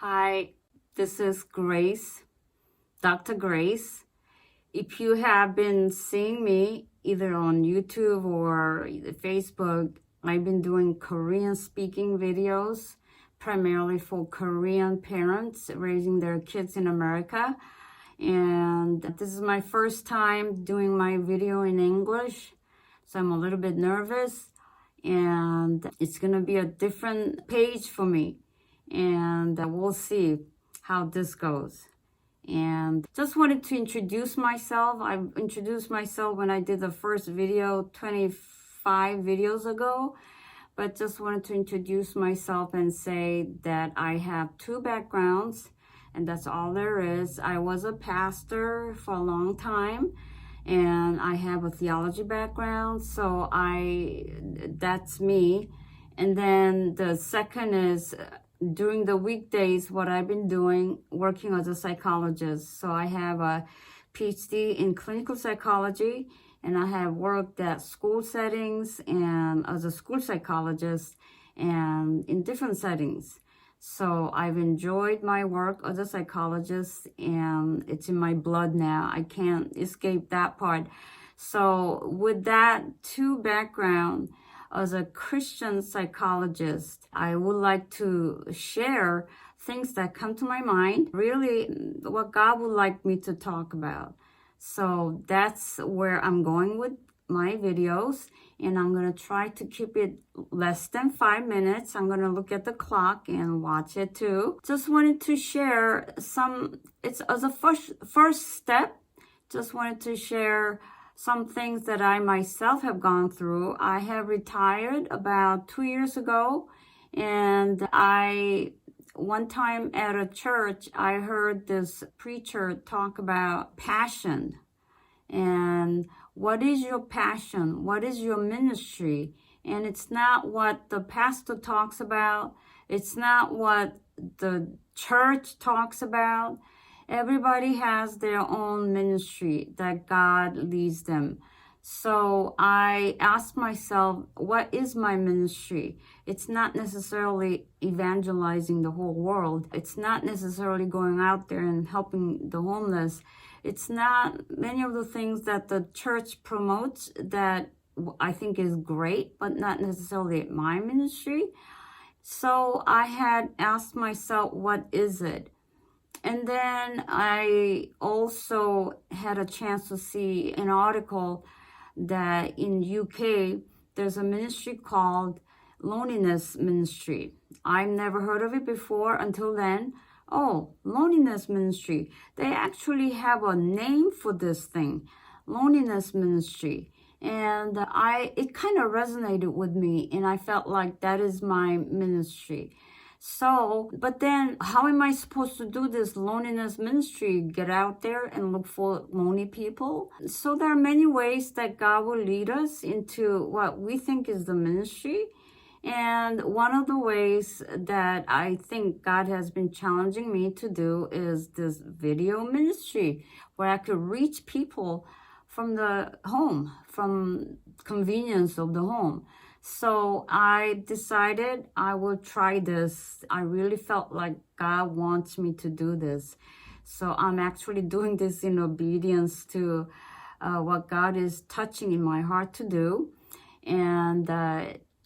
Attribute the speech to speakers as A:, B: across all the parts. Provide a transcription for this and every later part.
A: Hi, this is Grace, Dr. Grace. If you have been seeing me either on YouTube or Facebook, I've been doing Korean speaking videos, primarily for Korean parents raising their kids in America. And this is my first time doing my video in English, so I'm a little bit nervous. And it's going to be a different page for me. And we'll see how this goes. And just wanted to introduce myself. I introduced myself when I did the first video 25 videos ago, but just wanted to introduce myself and say that I have two backgrounds, and that's all there is. I was a pastor for a long time, and I have a theology background, so that's me. And then the second is during the weekdays, what I've been doing, working as a psychologist. So I have a PhD in clinical psychology, and I have worked at school settings and as a school psychologist and in different settings. So I've enjoyed my work as a psychologist, and it's in my blood now. I can't escape that part. So with that two background, as a Christian psychologist, I would like to share things that come to my mind, really what God would like me to talk about. So that's where I'm going with my videos, and I'm going to try to keep it less than 5 minutes. I'm going to look at the clock and watch it too. Just wanted to share it's as a first step, just wanted to share some things that I myself have gone through. I have retired about 2 years ago, and one time at a church, I heard this preacher talk about passion. And what is your passion? What is your ministry? And it's not what the pastor talks about. It's not what the church talks about. Everybody has their own ministry that God leads them. So I asked myself, what is my ministry? It's not necessarily evangelizing the whole world. It's not necessarily going out there and helping the homeless. It's not many of the things that the church promotes that I think is great, but not necessarily my ministry. So I had asked myself, what is it? And then I also had a chance to see an article that in UK, there's a ministry called Loneliness Ministry. I've never heard of it before until then. Oh, Loneliness Ministry. They actually have a name for this thing, Loneliness Ministry. And it kind of resonated with me, and I felt like that is my ministry. So, but then how am I supposed to do this loneliness ministry? Get out there and look for lonely people? So there are many ways that God will lead us into what we think is the ministry. And one of the ways that I think God has been challenging me to do is this video ministry, where I could reach people from the home, from convenience of the home. So I decided I will try this. I really felt like God wants me to do this. So I'm actually doing this in obedience to what God is touching in my heart to do. And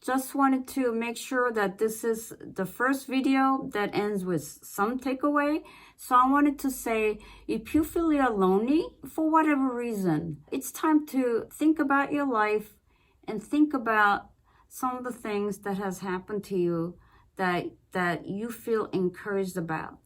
A: just wanted to make sure that this is the first video that ends with some takeaway. So I wanted to say, if you feel you're lonely for whatever reason, it's time to think about your life and think about some of the things that has happened to you that you feel encouraged about.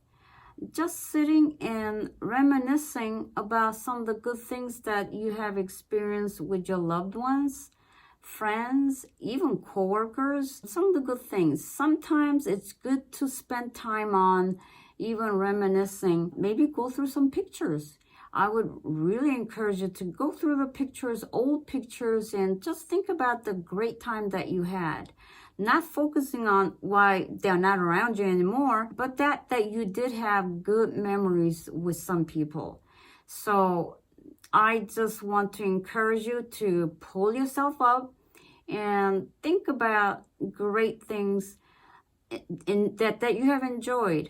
A: Just sitting and reminiscing about some of the good things that you have experienced with your loved ones, friends, even coworkers, some of the good things. Sometimes it's good to spend time on even reminiscing, maybe go through some pictures. I would really encourage you to go through the pictures, old pictures, and just think about the great time that you had. Not focusing on why they're not around you anymore, but that you did have good memories with some people. So I just want to encourage you to pull yourself up and think about great things that you have enjoyed.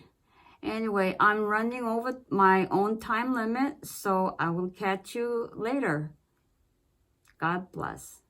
A: Anyway, I'm running over my own time limit, so I will catch you later. God bless.